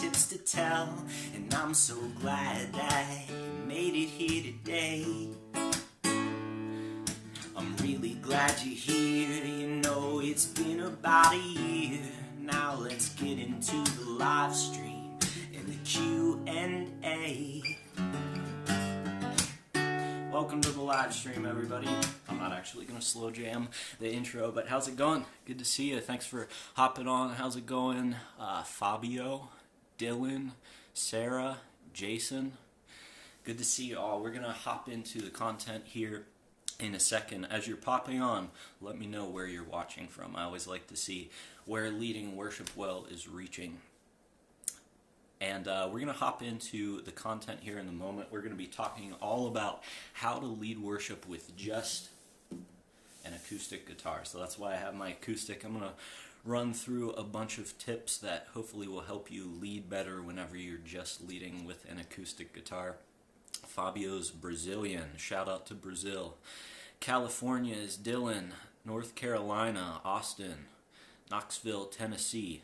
tips to tell, and I'm so glad that you made it here today. I'm really glad you're here. You know, it's been about a year. Now let's get into the live stream and the Q&A. Welcome to the live stream, everybody. I'm not actually going to slow jam the intro, but how's it going? Good to see you. Thanks for hopping on. How's it going? Fabio, Dylan, Sarah, Jason. Good to see you all. We're going to hop into the content here in a second. As you're popping on, let me know where you're watching from. I always like to see where Leading Worship Well is reaching. And we're going to hop into the content here in a moment. We're going to be talking all about how to lead worship with just an acoustic guitar. So that's why I have my acoustic. I'm going to run through a bunch of tips that hopefully will help you lead better whenever you're just leading with an acoustic guitar. Fabio's Brazilian. Shout out to Brazil. California is Dylan. North Carolina, Austin. Knoxville, Tennessee.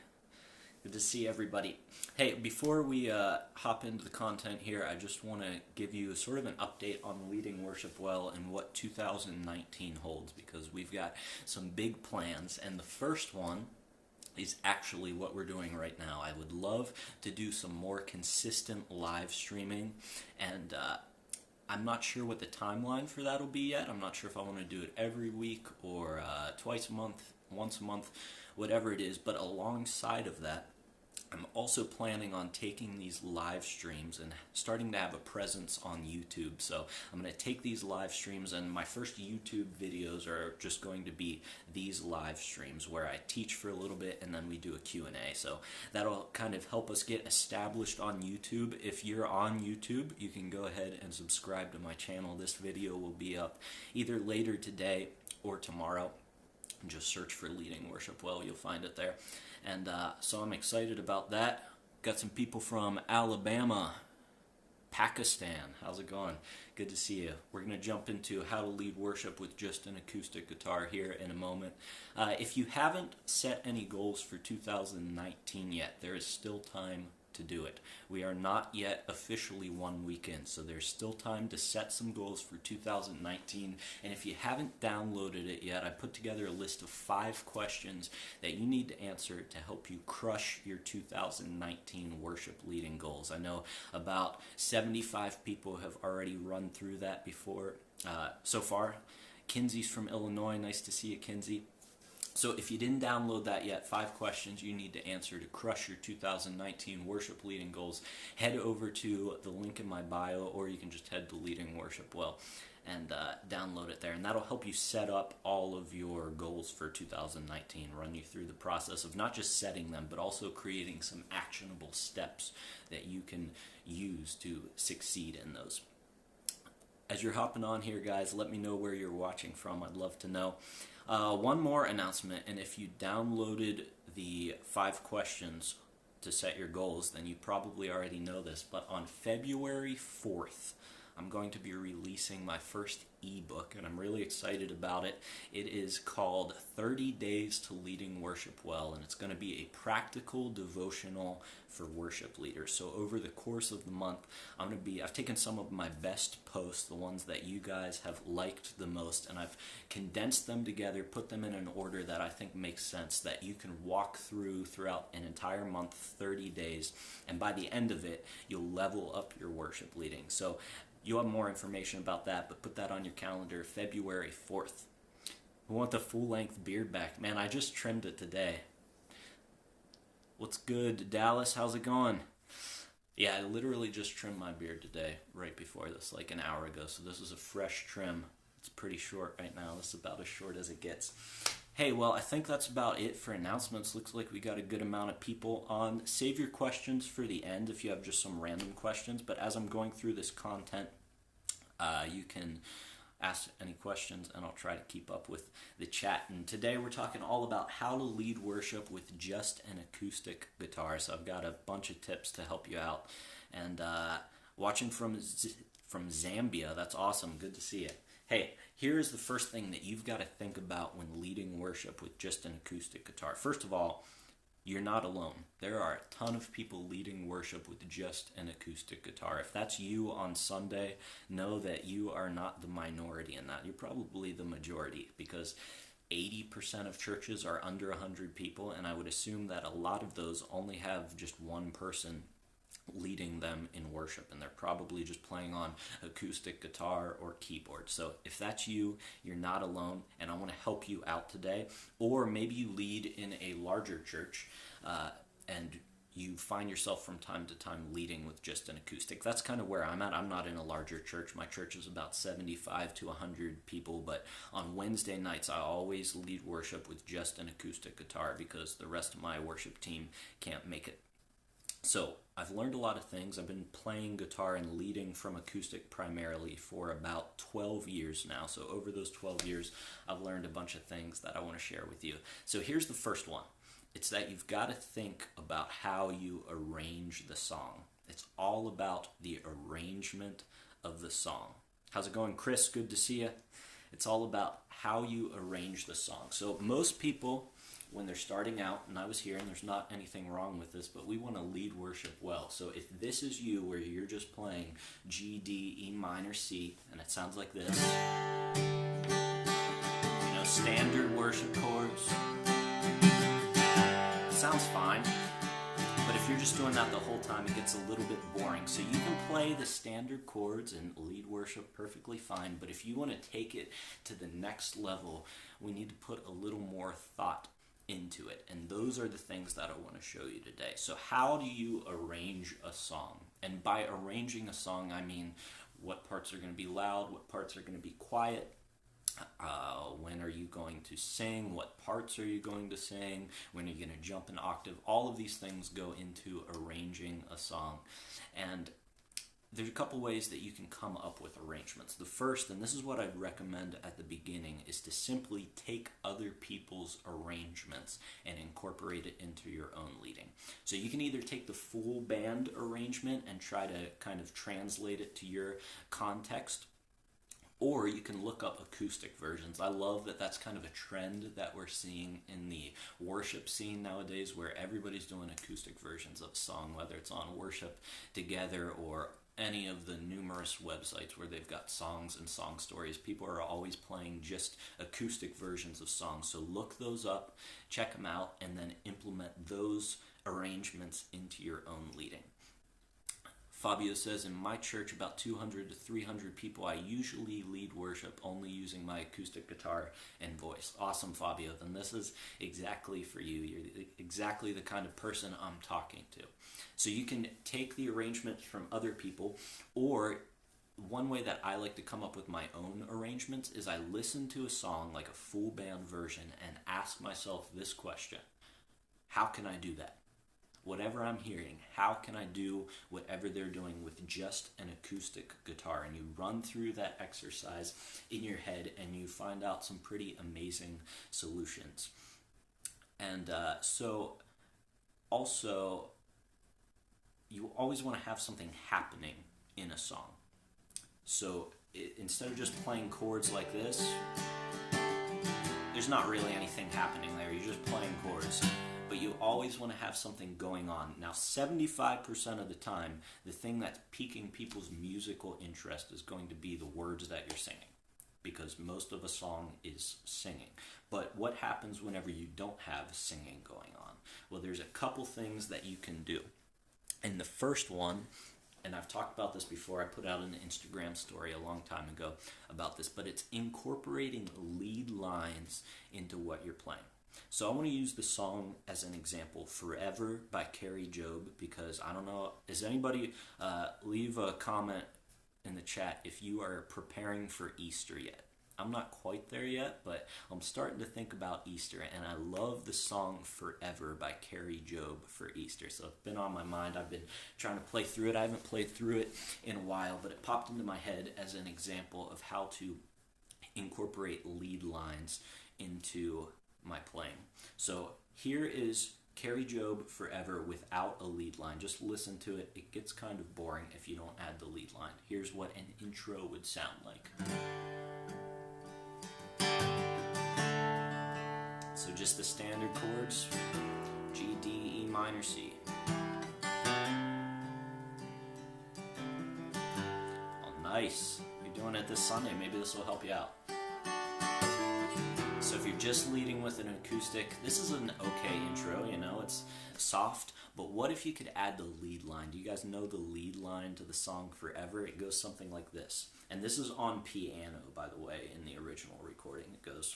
Good to see everybody. Hey, before we hop into the content here, I just want to give you sort of an update on Leading Worship Well and what 2019 holds, because we've got some big plans, and the first one is actually what we're doing right now. I would love to do some more consistent live streaming, and I'm not sure what the timeline for that will be yet. I'm not sure if I want to do it every week or twice a month, once a month, whatever it is, but alongside of that, I'm also planning on taking these live streams and starting to have a presence on YouTube. So I'm going to take these live streams, and my first YouTube videos are just going to be these live streams where I teach for a little bit and then we do a Q&A. So that'll kind of help us get established on YouTube. If you're on YouTube, you can go ahead and subscribe to my channel. This video will be up either later today or tomorrow. Just search for Leading Worship Well, you'll find it there. And so I'm excited about that. Got some people from Alabama, Pakistan. How's it going? Good to see you. We're going to jump into how to lead worship with just an acoustic guitar here in a moment. If you haven't set any goals for 2019 yet, there is still time to do it. We are not yet officially 1 week in, so there's still time to set some goals for 2019. And if you haven't downloaded it yet, I put together a list of 5 questions that you need to answer to help you crush your 2019 worship leading goals. I know about 75 people have already run through that before so far. Kinsey's from Illinois. Nice to see you, Kinsey. So if you didn't download that yet, 5 questions you need to answer to crush your 2019 worship leading goals. Head over to the link in my bio, or you can just head to Leading Worship Well and download it there. And that'll help you set up all of your goals for 2019, run you through the process of not just setting them, but also creating some actionable steps that you can use to succeed in those. As you're hopping on here, guys, let me know where you're watching from. I'd love to know. One more announcement, and if you downloaded the 5 questions to set your goals, then you probably already know this, but on February 4th, I'm going to be releasing my first ebook, and I'm really excited about it. It is called 30 Days to Leading Worship Well, and it's going to be a practical devotional for worship leaders. So over the course of the month, I've taken some of my best posts, the ones that you guys have liked the most, and I've condensed them together, put them in an order that I think makes sense, that you can walk throughout an entire month, 30 days, and by the end of it, you'll level up your worship leading. So you'll have more information about that, but put that on your calendar, February 4th. We want the full-length beard back. Man, I just trimmed it today. What's good, Dallas? How's it going? Yeah, I literally just trimmed my beard today, right before this, like an hour ago. So this is a fresh trim. It's pretty short right now. This is about as short as it gets. Hey, well, I think that's about it for announcements. Looks like we got a good amount of people on. Save your questions for the end if you have just some random questions. But as I'm going through this content, you can ask any questions, and I'll try to keep up with the chat. And today we're talking all about how to lead worship with just an acoustic guitar. So I've got a bunch of tips to help you out. And watching from Zambia, that's awesome. Good to see you. Hey, here is the first thing that you've got to think about when leading worship with just an acoustic guitar. First of all, you're not alone. There are a ton of people leading worship with just an acoustic guitar. If that's you on Sunday, know that you are not the minority in that. You're probably the majority, because 80% of churches are under 100 people, and I would assume that a lot of those only have just one person leading them in worship, and they're probably just playing on acoustic guitar or keyboard. So if that's you, you're not alone, and I want to help you out today. Or maybe you lead in a larger church and you find yourself from time to time leading with just an acoustic. That's kind of where I'm at. I'm not in a larger church. My church is about 75 to 100 people, but on Wednesday nights I always lead worship with just an acoustic guitar because the rest of my worship team can't make it. So I've learned a lot of things. I've been playing guitar and leading from acoustic primarily for about 12 years now. So over those 12 years, I've learned a bunch of things that I want to share with you. So here's the first one. It's that you've got to think about how you arrange the song. It's all about the arrangement of the song. How's it going, Chris? Good to see you. It's all about how you arrange the song. So most people, when they're starting out, and I was here, and there's not anything wrong with this, but we want to lead worship well. So if this is you, where you're just playing G, D, E minor, C, and it sounds like this, standard worship chords, it sounds fine. But if you're just doing that the whole time, it gets a little bit boring. So you can play the standard chords and lead worship perfectly fine, but if you want to take it to the next level, we need to put a little more thought into it, and those are the things that I want to show you today. So how do you arrange a song? And by arranging a song, I mean what parts are going to be loud, what parts are going to be quiet, when are you going to sing, what parts are you going to sing, when are you going to jump an octave. All of these things go into arranging a song, and there's a couple ways that you can come up with arrangements. The first, and this is what I'd recommend at the beginning, is to simply take other people's arrangements and incorporate it into your own leading. So you can either take the full band arrangement and try to kind of translate it to your context, or you can look up acoustic versions. I love that that's kind of a trend that we're seeing in the worship scene nowadays, where everybody's doing acoustic versions of a song, whether it's on Worship Together or any of the numerous websites where they've got songs and song stories. People are always playing just acoustic versions of songs. So look those up, check them out, and then implement those arrangements into your own leading. Fabio says, in my church, about 200 to 300 people, I usually lead worship only using my acoustic guitar and voice. Awesome, Fabio. Then this is exactly for you. You're exactly the kind of person I'm talking to. So you can take the arrangements from other people, or one way that I like to come up with my own arrangements is I listen to a song, like a full band version, and ask myself this question: how can I do that? Whatever I'm hearing, how can I do whatever they're doing with just an acoustic guitar? And you run through that exercise in your head, and you find out some pretty amazing solutions. And so also, you always want to have something happening in a song. So instead of just playing chords like this, there's not really anything happening there. You're just playing chords. But you always want to have something going on. Now, 75% of the time, the thing that's piquing people's musical interest is going to be the words that you're singing, because most of a song is singing. But what happens whenever you don't have singing going on? Well, there's a couple things that you can do. And the first one, and I've talked about this before, I put out an Instagram story a long time ago about this, but it's incorporating lead lines into what you're playing. So I want to use the song as an example, Forever by Carrie Job, because I don't know, does anybody leave a comment in the chat if you are preparing for Easter yet? I'm not quite there yet, but I'm starting to think about Easter, and I love the song Forever by Carrie Job for Easter. So it's been on my mind. I've been trying to play through it. I haven't played through it in a while, but it popped into my head as an example of how to incorporate lead lines into my playing. So here is Carrie Job Forever without a lead line. Just listen to it. It gets kind of boring if you don't add the lead line. Here's what an intro would sound like. So just the standard chords. G, D, E minor, C. Oh, nice. You're doing it this Sunday. Maybe this will help you out. So if you're just leading with an acoustic, this is an okay intro, you know, it's soft, but what if you could add the lead line? Do you guys know the lead line to the song Forever? It goes something like this. And this is on piano, by the way, in the original recording. It goes...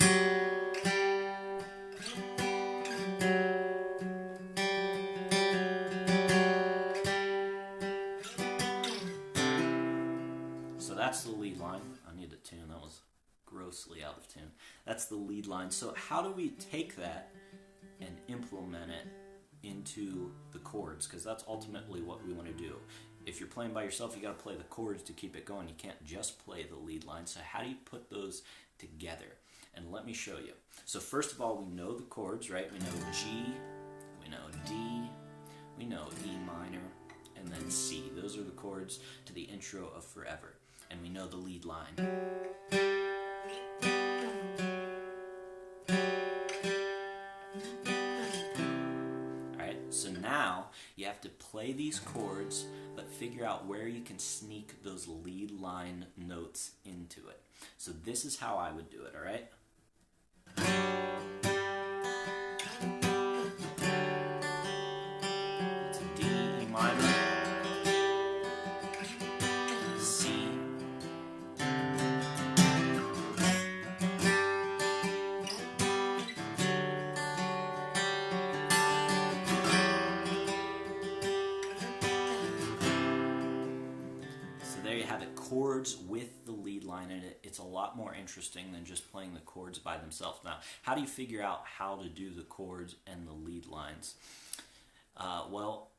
So that's the lead line. I need to tune, that was grossly out of tune. That's the lead line. So how do we take that and implement it into the chords? Because that's ultimately what we want to do. If you're playing by yourself, you got to play the chords to keep it going. You can't just play the lead line. So how do you put those together? And let me show you. So first of all, we know the chords, right? We know G, we know D, we know E minor, and then C. Those are the chords to the intro of Forever. And we know the lead line. Alright, so now you have to play these chords, but figure out where you can sneak those lead line notes into it. So this is how I would do it, alright? It's a D, E minor, C, so there you have it, chords with the lead line in it. It's a lot more interesting than just playing the chords by themselves. Now, how do you figure out how to do the chords and the lead lines? Well,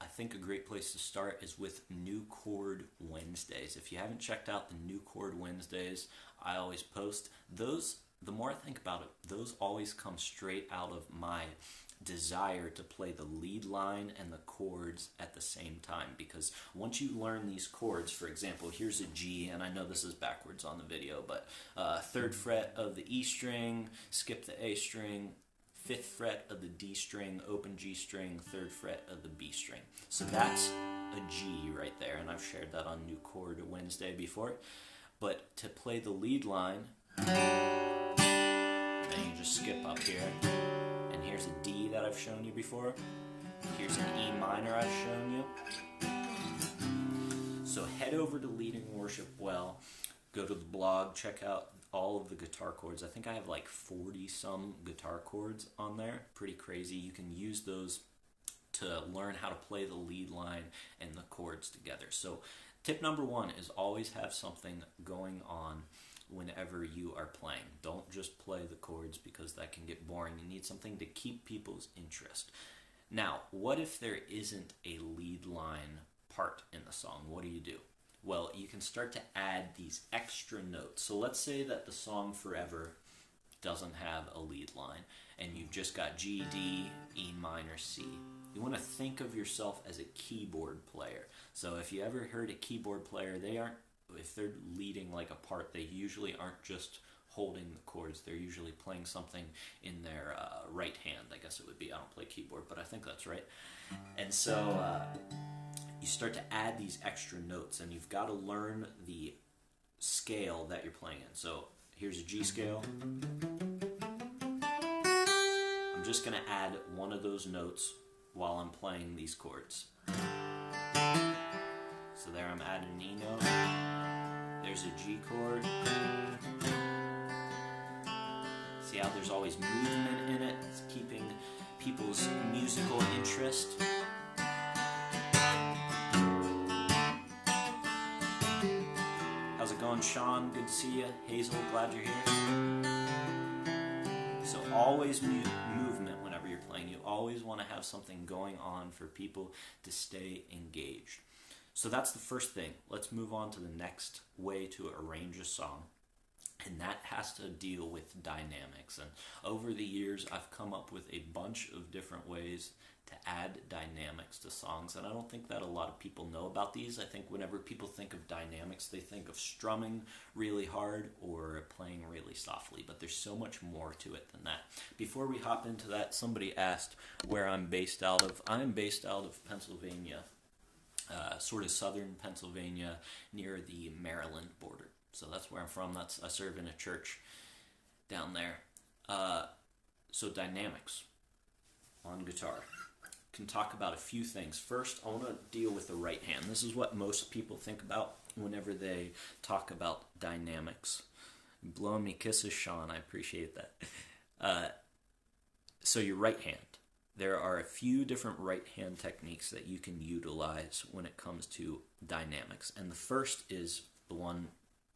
I think a great place to start is with New Chord Wednesdays. If you haven't checked out the New Chord Wednesdays I always post, those, the more I think about it, those always come straight out of my desire to play the lead line and the chords at the same time, because once you learn these chords, for example, here's a G, and I know this is backwards on the video, but 3rd fret of the E string, skip the A string, 5th fret of the D string, open G string, 3rd fret of the B string. So that's a G right there, and I've shared that on New Chord Wednesday before. But to play the lead line, then you just skip up here. And here's a D that I've shown you before. Here's an E minor I've shown you. So head over to Leading Worship Well, go to the blog, check out all of the guitar chords. I think I have like 40-some guitar chords on there. Pretty crazy. You can use those to learn how to play the lead line and the chords together. So tip number 1 is always have something going on whenever you are playing. Don't just play the chords, because that can get boring. You need something to keep people's interest. Now, what if there isn't a lead line part in the song? What do you do? Well, you can start to add these extra notes. So let's say that the song Forever doesn't have a lead line, and you've just got G, D, E minor, C. You want to think of yourself as a keyboard player. So if you ever heard a keyboard player, if they're leading like a part, they usually aren't just holding the chords. They're usually playing something in their right hand, I guess it would be. I don't play keyboard, but I think that's right. And so you start to add these extra notes, and you've got to learn the scale that you're playing in. So here's a G scale. I'm just going to add one of those notes while I'm playing these chords. So there I'm adding an E note. There's a G chord. See how there's always movement in it? It's keeping people's musical interest. How's it going, Sean? Good to see you. Hazel, glad you're here. So always movement whenever you're playing. You always want to have something going on for people to stay engaged. So that's the first thing. Let's move on to the next way to arrange a song. And that has to deal with dynamics. And over the years, I've come up with a bunch of different ways to add dynamics to songs, and I don't think that a lot of people know about these. I think whenever people think of dynamics, they think of strumming really hard or playing really softly, but there's so much more to it than that. Before we hop into that, somebody asked where I'm based out of. I'm based out of Pennsylvania, sort of southern Pennsylvania, near the Maryland border. So that's where I'm from. I serve in a church down there. So dynamics on guitar. Can talk about a few things. First, I want to deal with the right hand. This is what most people think about whenever they talk about dynamics. You're blowing me kisses, Sean. I appreciate that. So your right hand. There are a few different right hand techniques that you can utilize when it comes to dynamics. And the first is the one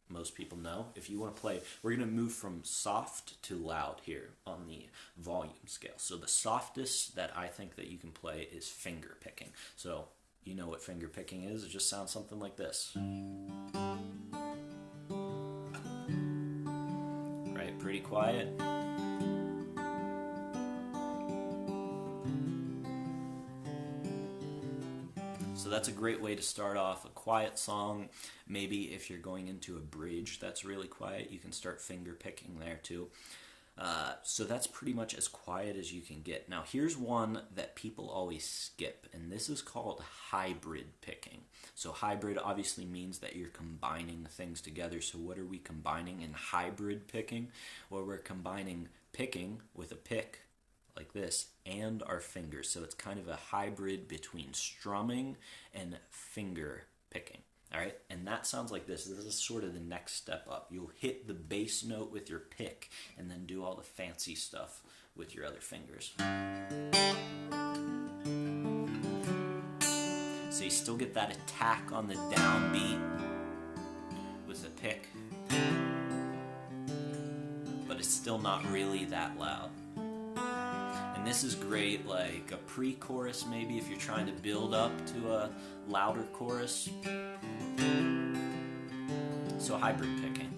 most people know. If you want to play, we're going to move from soft to loud here on the volume scale. So the softest that I think that you can play is finger picking. So you know what finger picking is. It just sounds something like this. Right, pretty quiet. So that's a great way to start off a quiet song. Maybe if you're going into a bridge that's really quiet, you can start finger picking there too. So that's pretty much as quiet as you can get. Now here's one that people always skip, and this is called hybrid picking. So hybrid obviously means that you're combining things together. So what are we combining in hybrid picking? Well, we're combining picking with a pick like this and our fingers. So it's kind of a hybrid between strumming and finger picking. All right, and that sounds like this. This is sort of the next step up. You'll hit the bass note with your pick and then do all the fancy stuff with your other fingers. So you still get that attack on the downbeat with the pick, but it's still not really that loud. And this is great, like a pre-chorus maybe, if you're trying to build up to a louder chorus. So hybrid picking,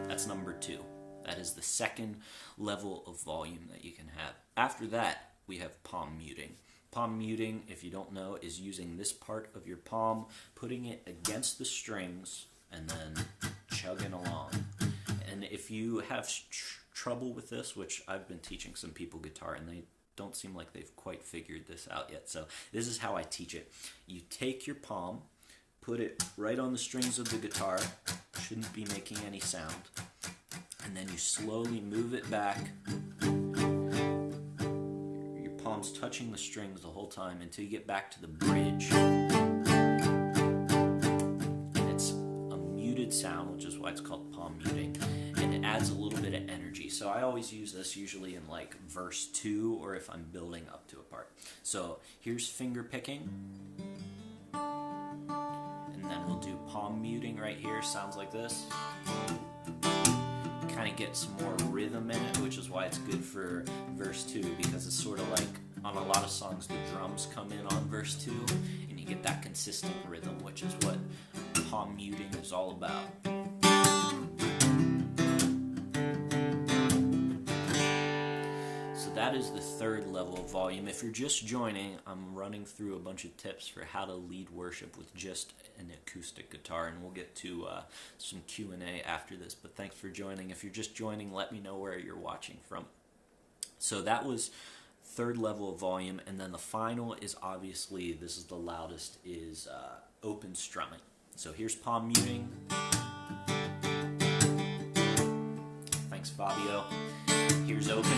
that's number 2. That is the second level of volume that you can have. After that, we have palm muting. Palm muting, if you don't know, is using this part of your palm, putting it against the strings, and then chugging along. And if you have trouble with this, which I've been teaching some people guitar, and they don't seem like they've quite figured this out yet. So this is how I teach it. You take your palm, put it right on the strings of the guitar, shouldn't be making any sound, and then you slowly move it back. Your palm's touching the strings the whole time until you get back to the bridge. And it's a muted sound, which is why it's called palm muting. And it adds a little bit of energy. So I always use this usually in like verse 2 or if I'm building up to a part. So here's finger picking. And then we'll do palm muting right here. Sounds like this. Kind of get some more rhythm in it, which is why it's good for verse 2, because it's sort of like on a lot of songs the drums come in on verse 2 and you get that consistent rhythm, which is what palm muting is all about. That is the third level of volume. If you're just joining, I'm running through a bunch of tips for how to lead worship with just an acoustic guitar, and we'll get to some Q&A after this, but thanks for joining. If you're just joining, let me know where you're watching from. So that was third level of volume, and then the final is obviously, this is the loudest, is open strumming. So here's palm muting. Thanks, Fabio. Here's open.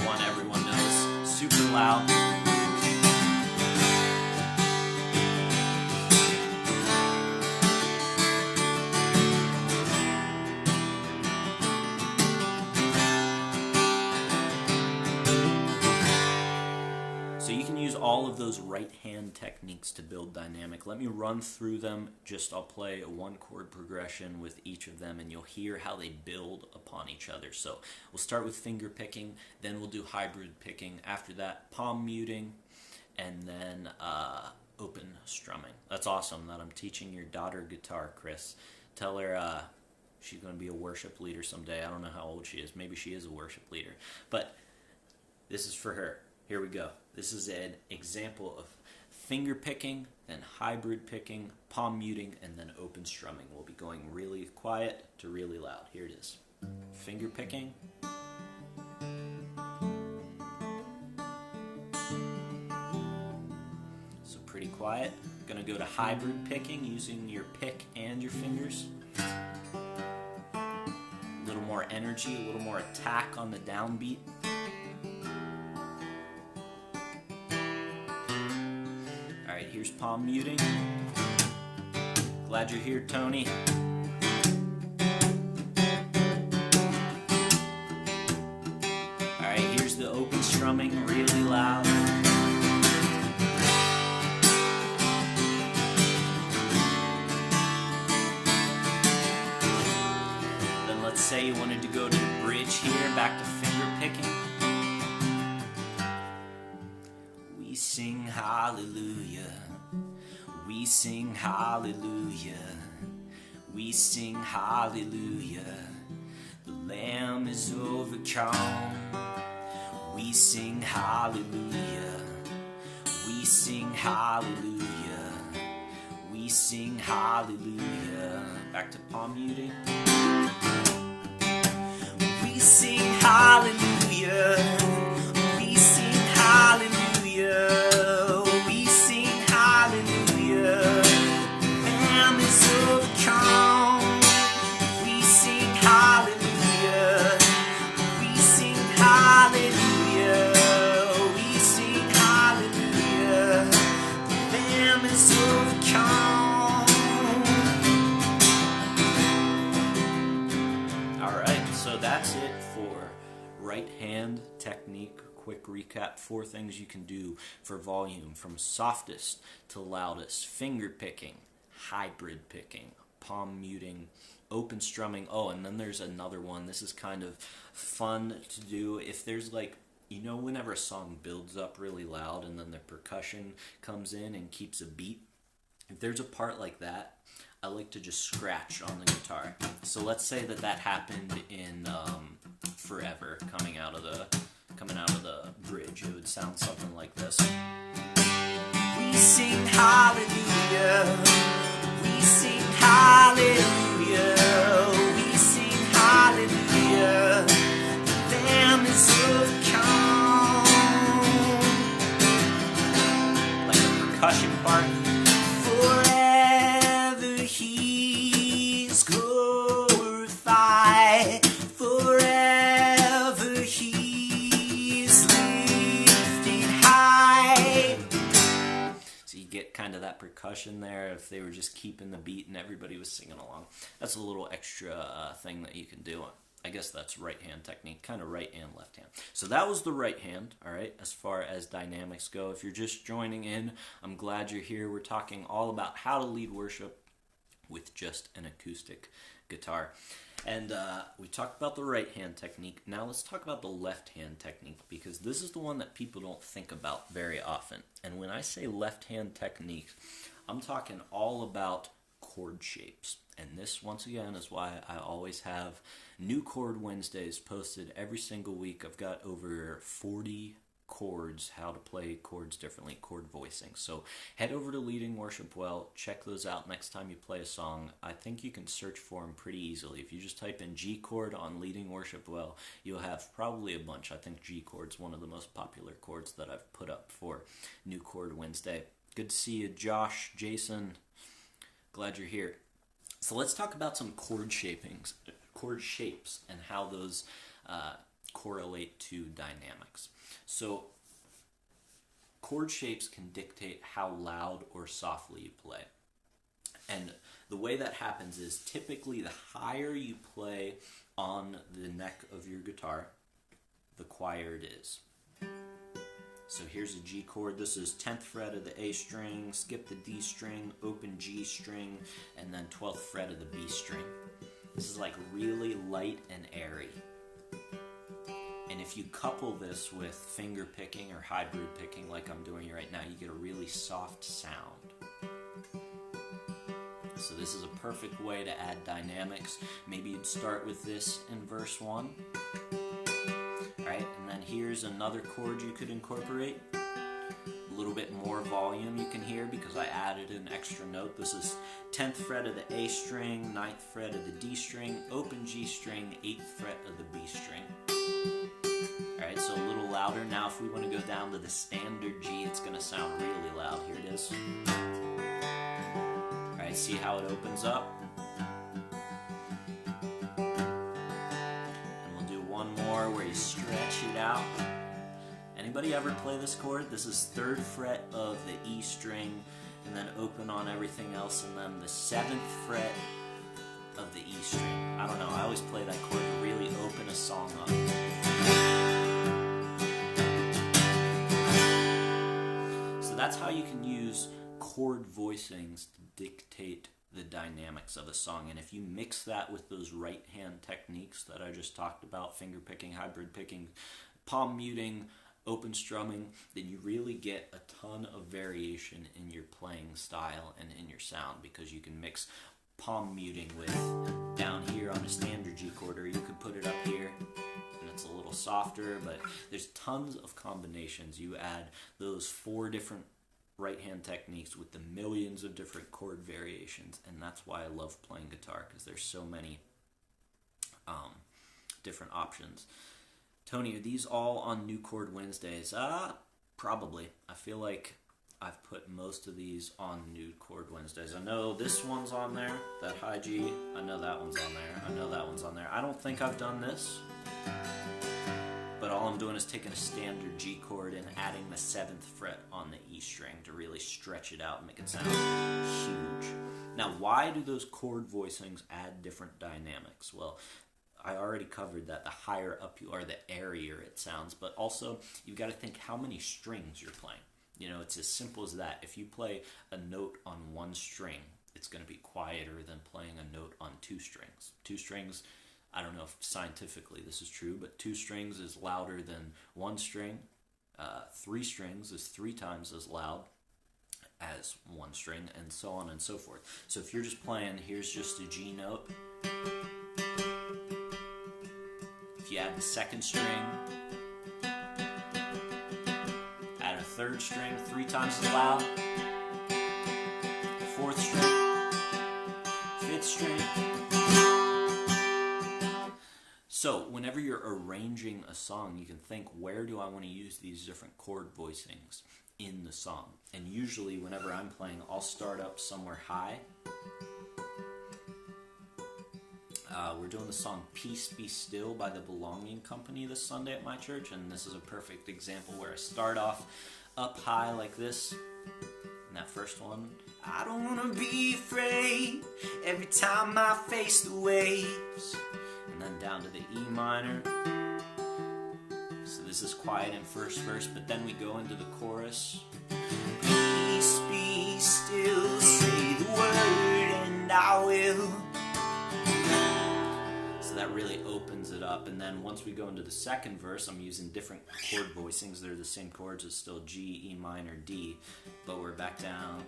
One everyone knows, super loud. So you can use all of those right hand techniques to build dynamic. Let me run through them. I'll play a 1-chord progression with each of them and you'll hear how they build upon each other. So we'll start with finger picking, then we'll do hybrid picking. After that, palm muting, and then open strumming. That's awesome that I'm teaching your daughter guitar, Chris. Tell her she's going to be a worship leader someday. I don't know how old she is. Maybe she is a worship leader. But this is for her. here we go. This is an example of finger picking, then hybrid picking, palm muting, and then open strumming. We'll be going really quiet to really loud. Here it is. Finger picking. So pretty quiet. Gonna go to hybrid picking using your pick and your fingers. A little more energy, a little more attack on the downbeat. Alright, here's palm muting. Glad you're here, Tony. Alright, here's the open strumming, really loud. Then let's say you wanted to go to the bridge here, back to finger picking. We sing hallelujah, we sing hallelujah, we sing hallelujah, the Lamb is overcome. We sing hallelujah, we sing hallelujah, we sing hallelujah. Back to palm muting. We sing hallelujah, we sing hallelujah, we sing hallelujah, Lamb is overcome. We sing hallelujah, we sing hallelujah, we sing hallelujah, Lamb is overcome. Alright, so that's it for right hand technique. Quick recap, 4 things you can do for volume, from softest to loudest: finger picking, hybrid picking, palm muting, open strumming. Oh, and then there's another one. This is kind of fun to do if there's like, you know, whenever a song builds up really loud and then the percussion comes in and keeps a beat. If there's a part like that, I like to just scratch on the guitar. So let's say that happened in Forever, coming out of the bridge. It would sound something like this. We sing hallelujah, we sing hallelujah, we sing hallelujah, the Lamb is overcome. Like a percussion part. Forever he's glorified, forever he's lifted high. So you get kind of that percussion there if they were just keeping the beat and everybody was singing along. That's a little extra thing that you can do. I guess that's right hand technique, kind of right and left hand. So that was the right hand, all right, as far as dynamics go. If you're just joining in, I'm glad you're here. We're talking all about how to lead worship with just an acoustic guitar. And we talked about the right hand technique. Now let's talk about the left hand technique, because this is the one that people don't think about very often. And when I say left hand technique, I'm talking all about chord shapes. And this, once again, is why I always have new Chord Wednesdays posted every single week. I've got over 40 chords, how to play chords differently, chord voicings. So head over to Leading Worship Well, check those out next time you play a song. I think you can search for them pretty easily. If you just type in G chord on Leading Worship Well, you'll have probably a bunch. I think G chord's one of the most popular chords that I've put up for New Chord Wednesday. Good to see you, Josh, Jason. Glad you're here. So let's talk about some chord shapes, and how those correlate to dynamics. So chord shapes can dictate how loud or softly you play. And the way that happens is typically the higher you play on the neck of your guitar, the quieter it is. So here's a G chord. This is 10th fret of the A string, skip the D string, open G string, and then 12th fret of the B string. This is like really light and airy. And if you couple this with finger picking or hybrid picking like I'm doing right now, you get a really soft sound. So this is a perfect way to add dynamics. Maybe you'd start with this in verse 1. Right, and then here's another chord you could incorporate. A little bit more volume you can hear because I added an extra note. This is 10th fret of the A string, 9th fret of the D string, open G string, 8th fret of the B string. Alright, so a little louder. Now if we want to go down to the standard G, it's going to sound really loud. Here it is. Alright, see how it opens up? And we'll do one more where you stretch it out. Anybody ever play this chord? This is 3rd fret of the E string, and then open on everything else, and then the 7th fret of the E string. I don't know, I always play that chord to really open a song up. So that's how you can use chord voicings to dictate the dynamics of a song. And if you mix that with those right hand techniques that I just talked about, finger picking, hybrid picking, palm muting, open strumming, then you really get a ton of variation in your playing style and in your sound, because you can mix palm muting with down here on a standard G chord, or you could put it up here and it's a little softer, but there's tons of combinations. You add those 4 different right hand techniques with the millions of different chord variations, and that's why I love playing guitar, because there's so many different options. Tony, are these all on New Chord Wednesdays? Probably. I feel like I've put most of these on New Chord Wednesdays. I know this one's on there, that high G. I know that one's on there. I know that one's on there. I don't think I've done this, but all I'm doing is taking a standard G chord and adding the 7th fret on the E string to really stretch it out and make it sound huge. Now, why do those chord voicings add different dynamics? Well, I already covered that the higher up you are, the airier it sounds, but also you've got to think how many strings you're playing. You know, it's as simple as that. If you play a note on 1 string, it's going to be quieter than playing a note on 2 strings. 2 strings, I don't know if scientifically this is true, but 2 strings is louder than 1 string. 3 strings is 3 times as loud as 1 string, and so on and so forth. So if you're just playing, here's just a G note. If you add the 2nd string, add a 3rd string, 3 times as loud, 4th string, 5th string. So whenever you're arranging a song, you can think, where do I want to use these different chord voicings in the song? And usually whenever I'm playing, I'll start up somewhere high. We're doing the song Peace Be Still by the Belonging Company this Sunday at my church, and this is a perfect example where I start off up high like this. And that first one, I don't want to be afraid every time I face the waves. And then down to the E minor. So this is quiet in first verse, but then we go into the chorus. Peace be still, say the word and I will. That really opens it up, and then once we go into the 2nd verse, I'm using different chord voicings. They're the same chords, it's still G, E minor, D, but we're back down.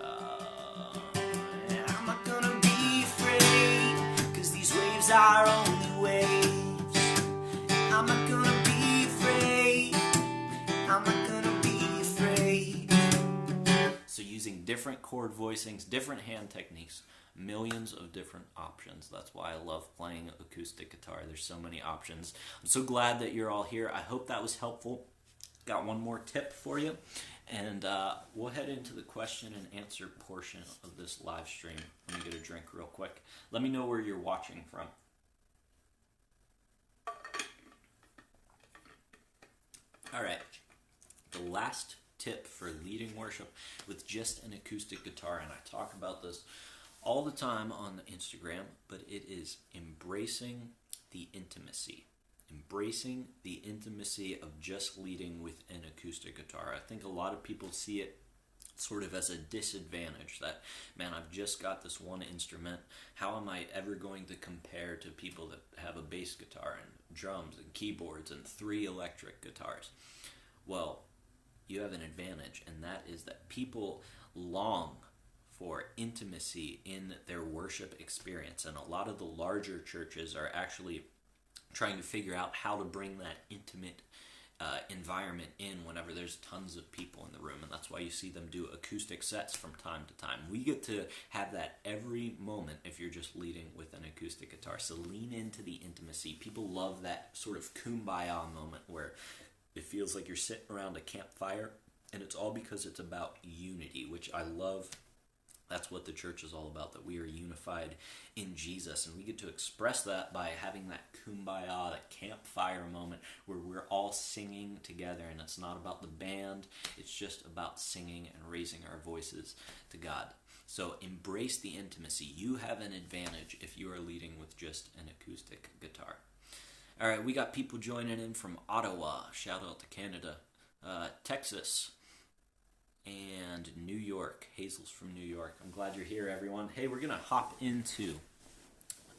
I'm not gonna be afraid, cause these waves are only waves. I'm not gonna be afraid, I'm not gonna be afraid. So using different chord voicings, different hand techniques, millions of different options. That's why I love playing acoustic guitar. There's so many options. I'm so glad that you're all here. I hope that was helpful. Got one more tip for you, and we'll head into the question and answer portion of this live stream. Let me get a drink real quick. Let me know where you're watching from. All right, the last tip for leading worship with just an acoustic guitar, and I talk about this all the time on Instagram, but it is embracing the intimacy. Embracing the intimacy of just leading with an acoustic guitar. I think a lot of people see it sort of as a disadvantage that, man, I've just got this one instrument. How am I ever going to compare to people that have a bass guitar and drums and keyboards and 3 electric guitars? Well, you have an advantage, and that is that people long for intimacy in their worship experience. And a lot of the larger churches are actually trying to figure out how to bring that intimate environment in whenever there's tons of people in the room, and that's why you see them do acoustic sets from time to time. We get to have that every moment if you're just leading with an acoustic guitar, so lean into the intimacy. People love that sort of kumbaya moment where it feels like you're sitting around a campfire, and it's all because it's about unity, which I love. That's what the church is all about, that we are unified in Jesus. And we get to express that by having that kumbaya, that campfire moment where we're all singing together. And it's not about the band, it's just about singing and raising our voices to God. So embrace the intimacy. You have an advantage if you are leading with just an acoustic guitar. All right, we got people joining in from Ottawa. Shout out to Canada. Texas. And New York. Hazel's from New York. I'm glad you're here, everyone. Hey, we're going to hop into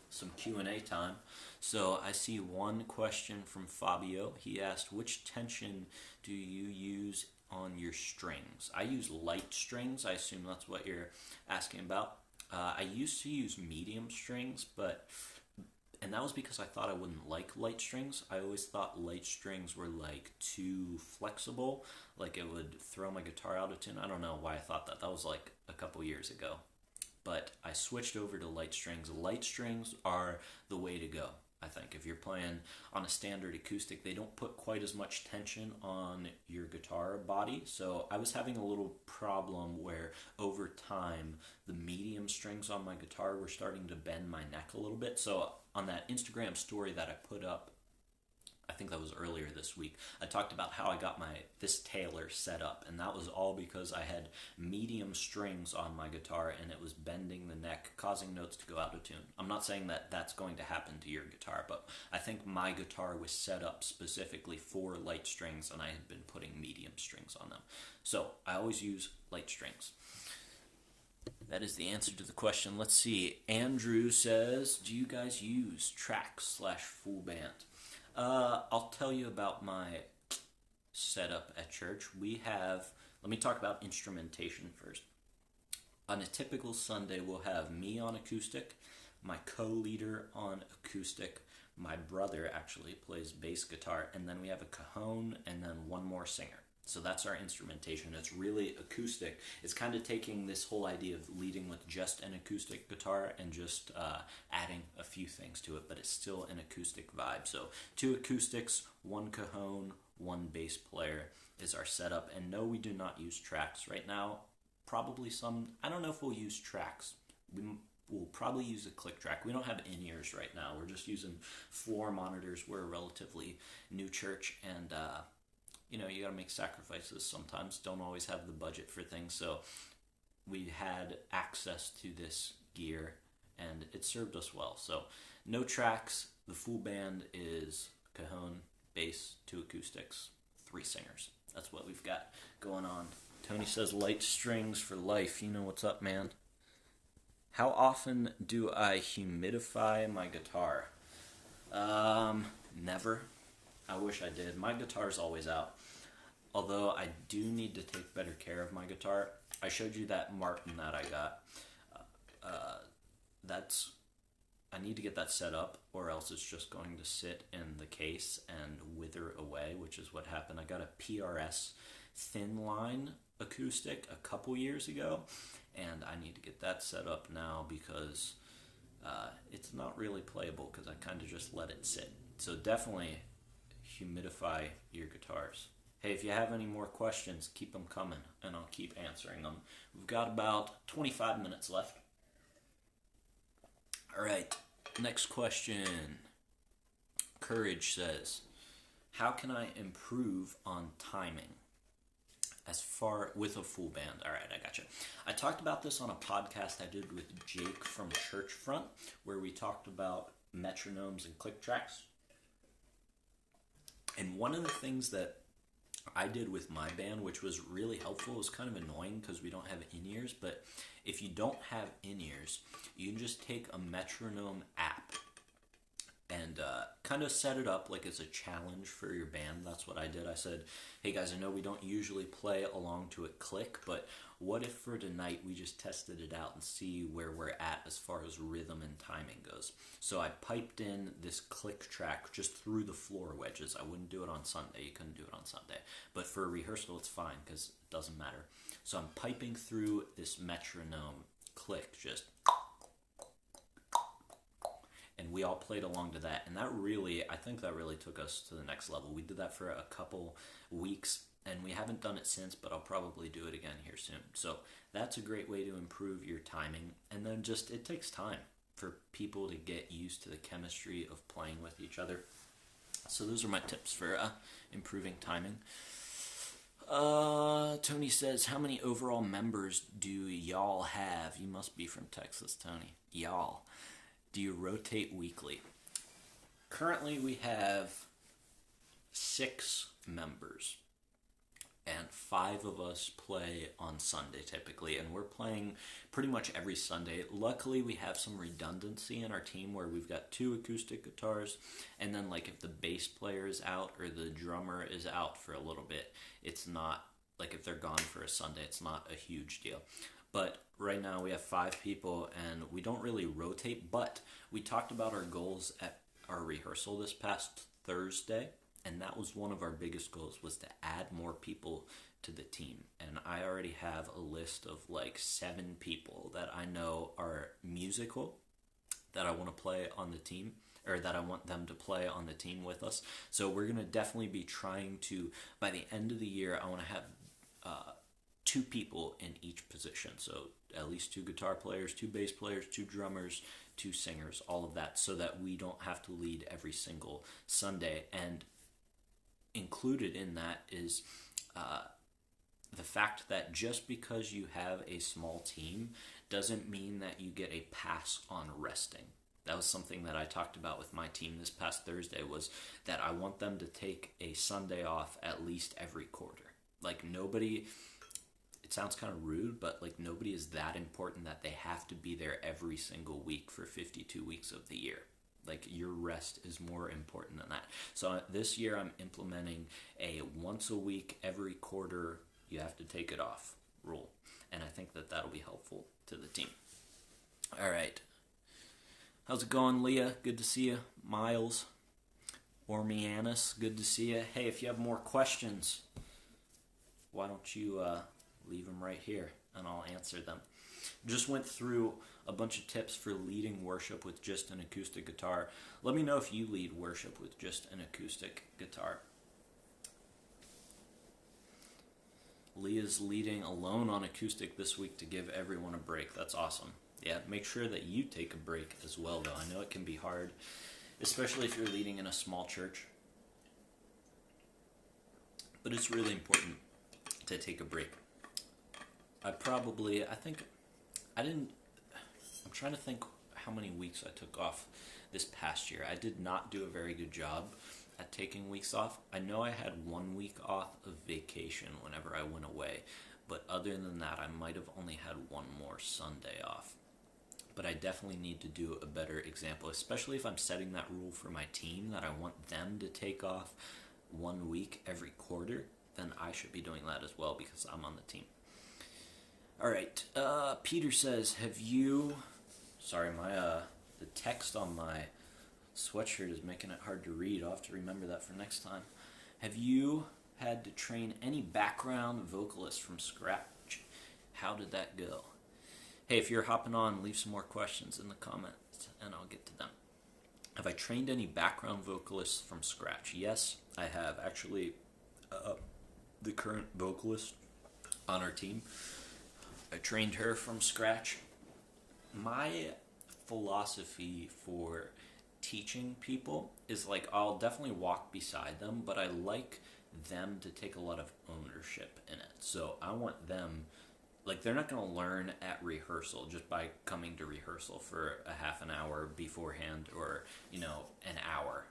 some Q&A time. So I see one question from Fabio. He asked, which tension do you use on your strings? I use light strings. I assume that's what you're asking about. I used to use medium strings, and that was because I thought I wouldn't like light strings. I always thought light strings were like too flexible, like it would throw my guitar out of tune. I don't know why I thought that. That was like a couple years ago. But I switched over to light strings. Light strings are the way to go, I think. If you're playing on a standard acoustic, they don't put quite as much tension on your guitar body. So I was having a little problem where over time, the medium strings on my guitar were starting to bend my neck a little bit. So on that Instagram story that I put up, I think that was earlier this week, I talked about how I got this Taylor set up, and that was all because I had medium strings on my guitar and it was bending the neck, causing notes to go out of tune. I'm not saying that that's going to happen to your guitar, but I think my guitar was set up specifically for light strings and I had been putting medium strings on them. So I always use light strings. That is the answer to the question. Let's see. Andrew says, do you guys use tracks/full band? I'll tell you about my setup at church. Let me talk about instrumentation first. On a typical Sunday, we'll have me on acoustic, my co-leader on acoustic, my brother actually plays bass guitar, and then we have a cajon and then one more singer. So that's our instrumentation. It's really acoustic. It's kind of taking this whole idea of leading with just an acoustic guitar and just adding a few things to it, but it's still an acoustic vibe. So 2 acoustics, 1 cajon, 1 bass player is our setup. And no, we do not use tracks right now. Probably I don't know if we'll use tracks. We'll probably use a click track. We don't have in-ears right now. We're just using floor monitors. We're a relatively new church, and you got to make sacrifices sometimes. Don't always have the budget for things. So we had access to this gear, and it served us well. So no tracks. The full band is cajon, bass, 2 acoustics, 3 singers. That's what we've got going on. Tony says light strings for life. You know what's up, man. How often do I humidify my guitar? Never. I wish I did. My guitar's always out. Although I do need to take better care of my guitar. I showed you that Martin that I got. I need to get that set up, or else it's just going to sit in the case and wither away, which is what happened. I got a PRS thin line acoustic a couple years ago, and I need to get that set up now because it's not really playable because I kind of just let it sit. So definitely humidify your guitars. Hey, if you have any more questions, keep them coming, and I'll keep answering them. We've got about 25 minutes left. All right, next question. Courage says, how can I improve on timing with a full band? All right, I gotcha. I talked about this on a podcast I did with Jake from Churchfront, where we talked about metronomes and click tracks. And one of the things that I did with my band, which was really helpful, it was kind of annoying because we don't have in-ears, but if you don't have in-ears, you can just take a metronome app and kind of set it up like as a challenge for your band. That's what I did. I said, hey guys, I know we don't usually play along to a click, but what if for tonight we just tested it out and see where we're at as far as rhythm and timing goes? So I piped in this click track just through the floor wedges. I wouldn't do it on Sunday. You couldn't do it on Sunday. But for a rehearsal, it's fine because it doesn't matter. So I'm piping through this metronome click, just, and we all played along to that. And that really, I think that really took us to the next level. We did that for a couple weeks, and we haven't done it since, but I'll probably do it again here soon. So that's a great way to improve your timing. And then just, it takes time for people to get used to the chemistry of playing with each other. So those are my tips for improving timing. Tony says, how many overall members do y'all have? You must be from Texas, Tony. Y'all. Do you rotate weekly? Currently we have 6 members. And 5 of us play on Sunday typically, and we're playing pretty much every Sunday. Luckily, we have some redundancy in our team where we've got 2 acoustic guitars, and then like if the bass player is out or the drummer is out for a little bit, it's not, like if they're gone for a Sunday, it's not a huge deal. But right now we have 5 people, and we don't really rotate, but we talked about our goals at our rehearsal this past Thursday. And that was one of our biggest goals, was to add more people to the team. And I already have a list of like 7 people that I know are musical, that I want to play on the team, or that I want them to play on the team with us. So we're going to definitely be trying to, by the end of the year, I want to have 2 people in each position. So at least 2 guitar players, 2 bass players, 2 drummers, 2 singers, all of that, so that we don't have to lead every single Sunday. And included in that is the fact that just because you have a small team doesn't mean that you get a pass on resting. That was something that I talked about with my team this past Thursday, was that I want them to take a Sunday off at least every quarter. Like nobody, it sounds kind of rude, but like nobody is that important that they have to be there every single week for 52 weeks of the year. Like your rest is more important than that. So this year I'm implementing a once a week, every quarter, you have to take it off rule. And I think that that'll be helpful to the team. All right. How's it going, Leah? Good to see you. Miles. Ormianus, good to see you. Hey, if you have more questions, why don't you leave them right here and I'll answer them. Just went through a bunch of tips for leading worship with just an acoustic guitar. Let me know if you lead worship with just an acoustic guitar. Leah's leading alone on acoustic this week to give everyone a break. That's awesome. Yeah, make sure that you take a break as well, though. I know it can be hard, especially if you're leading in a small church. But it's really important to take a break. I'm trying to think how many weeks I took off this past year. I did not do a very good job at taking weeks off. I know I had 1 week off of vacation whenever I went away, but other than that, I might have only had 1 more Sunday off. But I definitely need to do a better example, especially if I'm setting that rule for my team that I want them to take off 1 week every quarter, then I should be doing that as well because I'm on the team. All right, Peter says, sorry, the text on my sweatshirt is making it hard to read. I'll have to remember that for next time. Have you had to train any background vocalists from scratch? How did that go? Hey, if you're hopping on, leave some more questions in the comments and I'll get to them. Have I trained any background vocalists from scratch? Yes, I have. Actually, the current vocalist on our team, I trained her from scratch. My philosophy for teaching people is like, I'll definitely walk beside them, but I like them to take a lot of ownership in it. So I want them, like, they're not going to learn at rehearsal just by coming to rehearsal for a half an hour beforehand or, an hour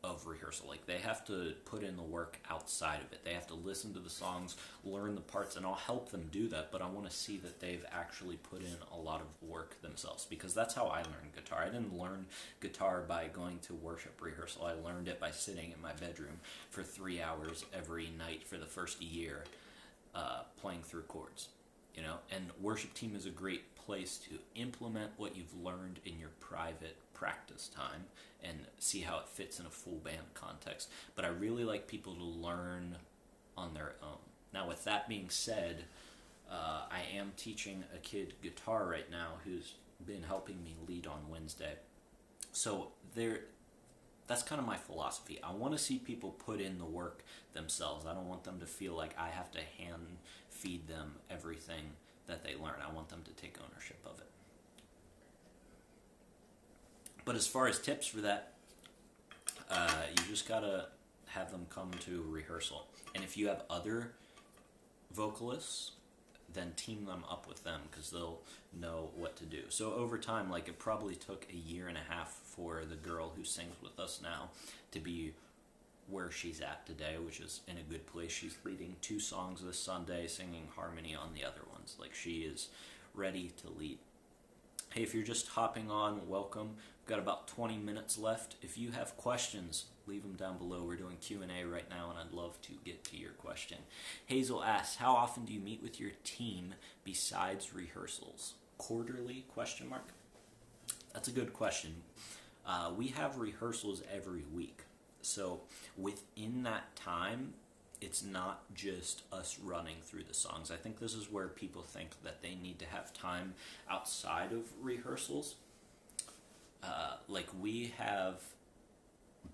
of rehearsal. Like, they have to put in the work outside of it. They have to listen to the songs, learn the parts, and I'll help them do that, but I want to see that they've actually put in a lot of work themselves, because that's how I learned guitar. I didn't learn guitar by going to worship rehearsal. I learned it by sitting in my bedroom for 3 hours every night for the first year, playing through chords. You know, and worship team is a great place to implement what you've learned in your private practice time and see how it fits in a full band context. But I really like people to learn on their own. Now, with that being said, I am teaching a kid guitar right now who's been helping me lead on Wednesday. So that's kind of my philosophy. I want to see people put in the work themselves. I don't want them to feel like I have to hand feed them everything that they learn. I want them to take ownership of it. But as far as tips for that, you just gotta have them come to rehearsal. And if you have other vocalists, then team them up with them, because they'll know what to do. So over time, like, it probably took a year and a half for the girl who sings with us now to be where she's at today, which is in a good place. She's leading 2 songs this Sunday, singing harmony on the other ones. Like, she is ready to lead. Hey, if you're just hopping on, welcome. We've got about 20 minutes left. If you have questions, leave them down below. We're doing Q&A right now, and I'd love to get to your question. Hazel asks, how often do you meet with your team besides rehearsals? Quarterly, question mark? That's a good question. We have rehearsals every week. So within that time, it's not just us running through the songs. I think this is where people think that they need to have time outside of rehearsals. Like, we have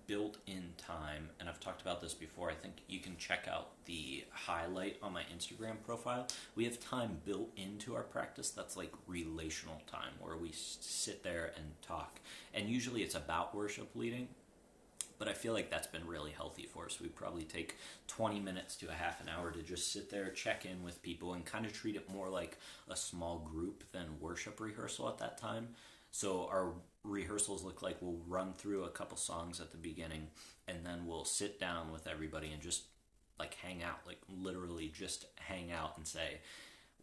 built-in time, and I've talked about this before. I think you can check out the highlight on my Instagram profile. We have time built into our practice that's like relational time, where we sit there and talk. And usually it's about worship leading, but I feel like that's been really healthy for us. We probably take 20 minutes to a half an hour to just sit there, check in with people, and kind of treat it more like a small group than worship rehearsal at that time. So our rehearsals look like we'll run through a couple songs at the beginning, and then we'll sit down with everybody and just like hang out, like literally just hang out and say,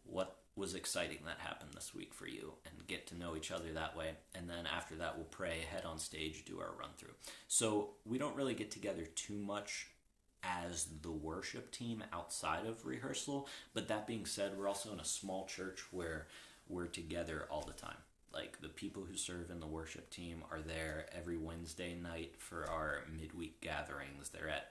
what was exciting that happened this week for you, and get to know each other that way. And then after that, we'll pray, head on stage, do our run through. So we don't really get together too much as the worship team outside of rehearsal. But that being said, we're also in a small church where we're together all the time. Like, the people who serve in the worship team are there every Wednesday night for our midweek gatherings. They're at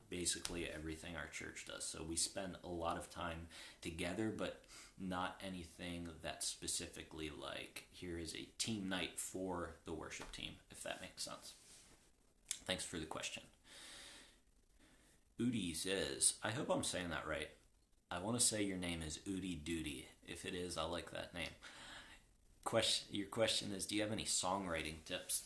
basically everything our church does. So we spend a lot of time together, but not anything that's specifically like, here is a team night for the worship team, if that makes sense. Thanks for the question. Udi says, I hope I'm saying that right. I want to say your name is Udi Duty. If it is, I like that name. Your question is, do you have any songwriting tips?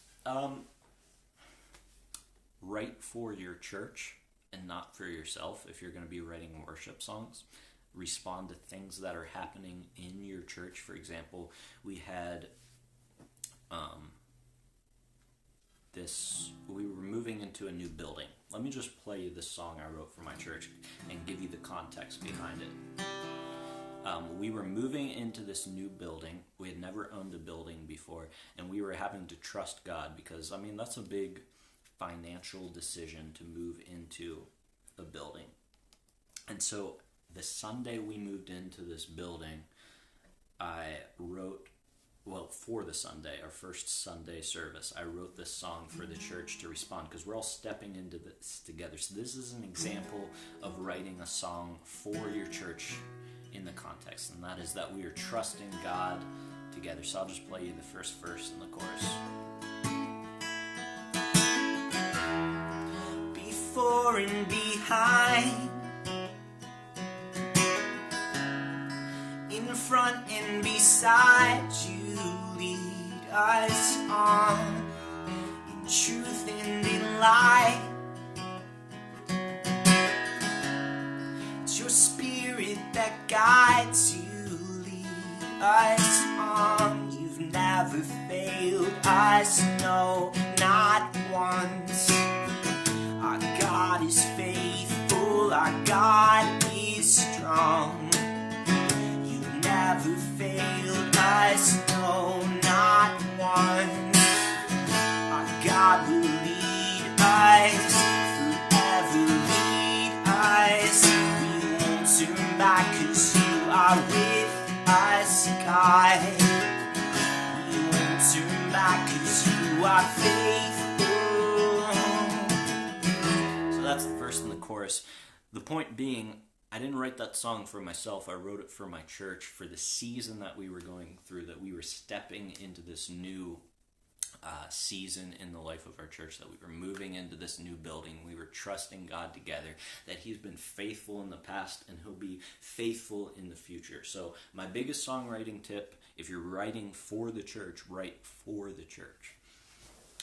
Write for your church and not for yourself. If you're going to be writing worship songs, respond to things that are happening in your church. For example, we had we were moving into a new building. Let me just play you this song I wrote for my church and give you the context behind it. We were moving into this new building. We had never owned a building before, and we were having to trust God, because, I mean, that's a big financial decision to move into a building. And so the Sunday we moved into this building, I wrote, for the Sunday, our first Sunday service, I wrote this song for the church to respond, because we're all stepping into this together. So this is an example of writing a song for your church in the context, and that is that we are trusting God together. So I'll just play you the first verse and the chorus. Before and behind, in front and beside, you lead us on in truth and in light. It's your spirit that guides you, lead us on. You've never failed us, no, not once. God is strong. You never failed us, no, not once. Our God will lead us, forever lead us. We won't turn back, 'cause you are with us, God. We won't turn back, 'cause you are faithful. So that's the verse and the chorus. The point being, I didn't write that song for myself. I wrote it for my church, for the season that we were going through, that we were stepping into this new season in the life of our church, that we were moving into this new building. We were trusting God together, that He's been faithful in the past and He'll be faithful in the future. So my biggest songwriting tip, if you're writing for the church, write for the church.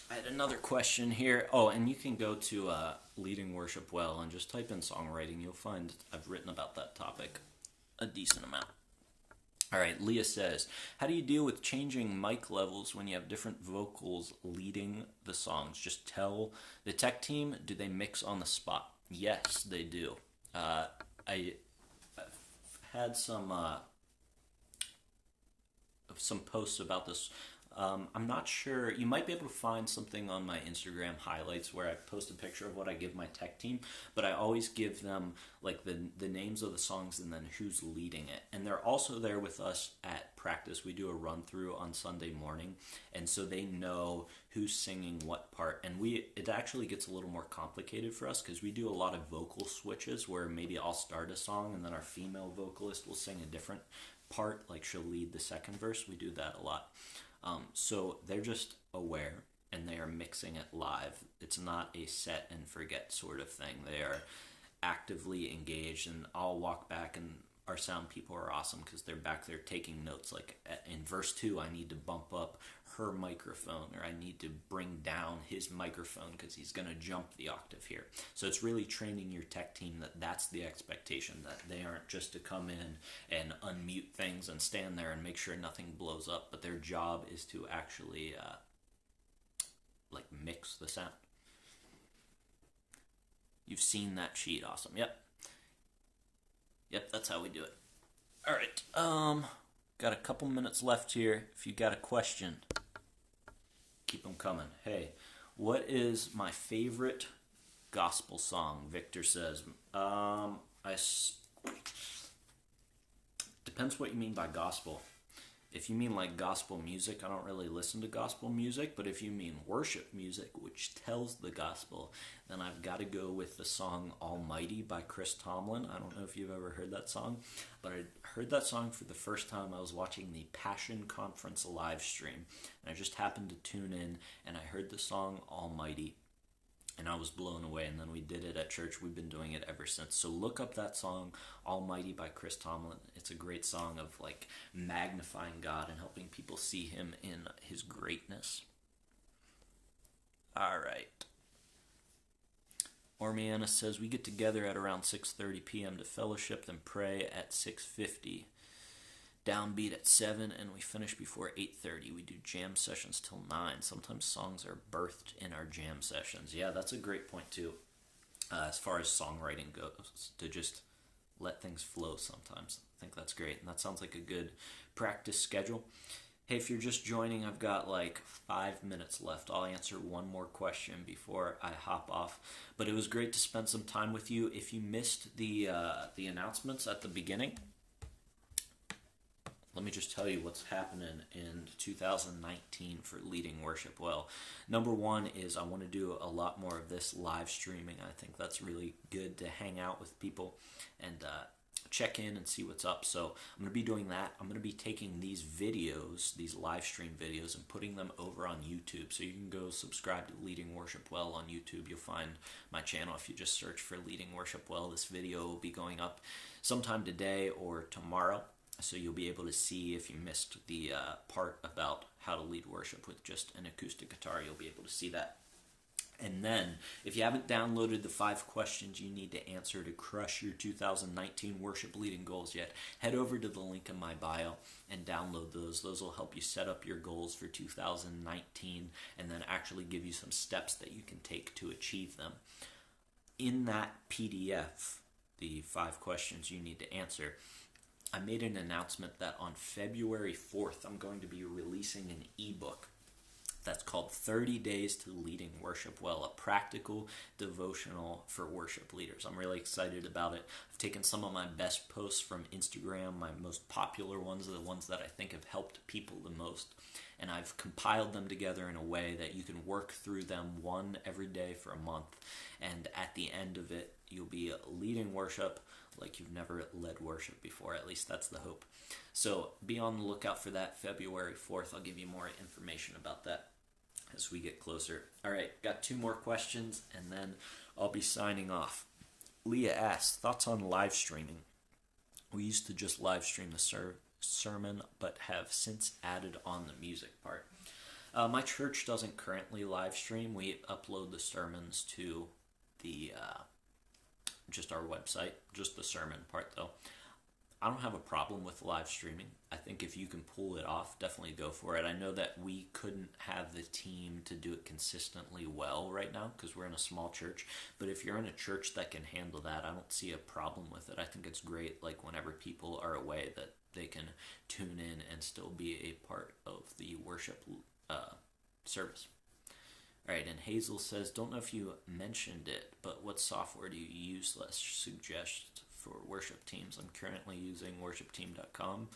I had another question here. Oh, and you can go to Leading Worship Well and just type in songwriting. You'll find I've written about that topic a decent amount. All right, Leah says, how do you deal with changing mic levels when you have different vocals leading the songs? Just tell the tech team, do they mix on the spot? Yes, they do. I've had some posts about this. I'm not sure. You might be able to find something on my Instagram highlights where I post a picture of what I give my tech team, but I always give them like the names of the songs and then who's leading it. And they're also there with us at practice. We do a run through on Sunday morning, and so they know who's singing what part. And it actually gets a little more complicated for us because we do a lot of vocal switches where maybe I'll start a song and then our female vocalist will sing a different part, like she'll lead the second verse. We do that a lot. So they're just aware, and they are mixing it live. It's not a set and forget sort of thing. They are actively engaged, and I'll walk back, and our sound people are awesome because they're back there taking notes. Like in verse 2, I need to bump up her microphone, or I need to bring down his microphone because he's going to jump the octave here. So it's really training your tech team that that's the expectation, that they aren't just to come in and unmute things and stand there and make sure nothing blows up, but their job is to actually like mix the sound. You've seen that sheet. Awesome. Yep, that's how we do it. All right. Got a couple minutes left here. If you got a question, keep them coming. Hey, what is my favorite gospel song? Victor says. Depends what you mean by gospel. If you mean like gospel music, I don't really listen to gospel music, but if you mean worship music, which tells the gospel, then I've got to go with the song Almighty by Chris Tomlin. I don't know if you've ever heard that song, but I heard that song for the first time. I was watching the Passion Conference live stream, and I just happened to tune in, and I heard the song Almighty, and I was blown away, and then we did it at church. We've been doing it ever since. So look up that song, Almighty by Chris Tomlin. It's a great song of like magnifying God and helping people see Him in His greatness. All right. Ormiana says, we get together at around 6:30 p.m. to fellowship, then pray at 6:50. Downbeat at 7, and we finish before 8:30. We do jam sessions till 9. Sometimes songs are birthed in our jam sessions. Yeah, that's a great point too. As far as songwriting goes, to just let things flow sometimes. I think that's great, and that sounds like a good practice schedule. Hey, if you're just joining, I've got like 5 minutes left. I'll answer one more question before I hop off. But it was great to spend some time with you. If you missed the announcements at the beginning, let me just tell you what's happening in 2019 for Leading Worship Well. Number one is I want to do a lot more of this live streaming. I think that's really good to hang out with people and check in and see what's up. So I'm going to be doing that. I'm going to be taking these videos, these live stream videos, and putting them over on YouTube. So you can go subscribe to Leading Worship Well on YouTube. You'll find my channel if you just search for Leading Worship Well. This video will be going up sometime today or tomorrow. So you'll be able to see, if you missed the part about how to lead worship with just an acoustic guitar, you'll be able to see that. And then, if you haven't downloaded the 5 questions you need to answer to crush your 2019 worship leading goals yet, head over to the link in my bio and download those. Those will help you set up your goals for 2019 and then actually give you some steps that you can take to achieve them. In that PDF, the 5 questions you need to answer, I made an announcement that on February 4th, I'm going to be releasing an ebook that's called 30 Days to Leading Worship Well, a practical devotional for worship leaders. I'm really excited about it. I've taken some of my best posts from Instagram, my most popular ones, the ones that I think have helped people the most, and I've compiled them together in a way that you can work through them one every day for a month, and at the end of it, you'll be leading worship like you've never led worship before. At least that's the hope. So be on the lookout for that February 4th. I'll give you more information about that as we get closer. All right, got 2 more questions, and then I'll be signing off. Leah asks, thoughts on live streaming? We used to just live stream the sermon, but have since added on the music part. My church doesn't currently live stream. We upload the sermons to the just our website, just the sermon part though. I don't have a problem with live streaming. I think if you can pull it off, definitely go for it. I know that we couldn't have the team to do it consistently well right now because we're in a small church, but if you're in a church that can handle that, I don't see a problem with it. I think it's great, like whenever people are away, that they can tune in and still be a part of the worship service. All right, and Hazel says, don't know if you mentioned it, but what software do you use? Let's suggest for worship teams. I'm currently using worshipteam.com.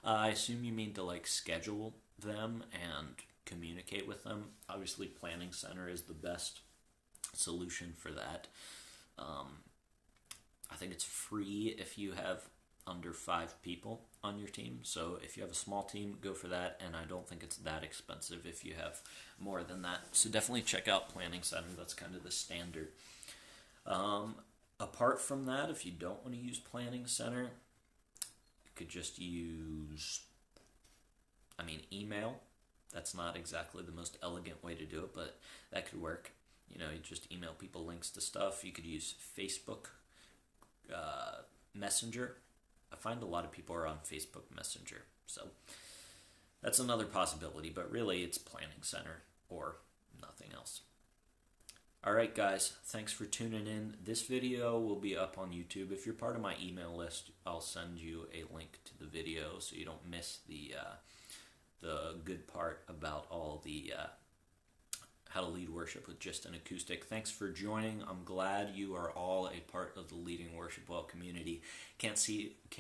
I assume you mean to like schedule them and communicate with them. Obviously, Planning Center is the best solution for that. I think it's free if you have under 5 people on your team. So if you have a small team, go for that. And I don't think it's that expensive if you have more than that. So definitely check out Planning Center. That's kind of the standard. Apart from that, if you don't want to use Planning Center, you could just use, email. That's not exactly the most elegant way to do it, but that could work. You just email people links to stuff. You could use Facebook Messenger. I find a lot of people are on Facebook Messenger, so that's another possibility, but really it's Planning Center or nothing else. All right, guys, thanks for tuning in. This video will be up on YouTube. If you're part of my email list, I'll send you a link to the video so you don't miss the good part about all the how to lead worship with just an acoustic. Thanks for joining. I'm glad you are all a part of the Leading Worship Well community. Can't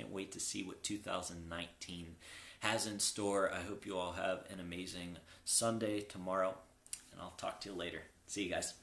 wait to see what 2019 has in store. I hope you all have an amazing Sunday tomorrow, and I'll talk to you later. See you guys.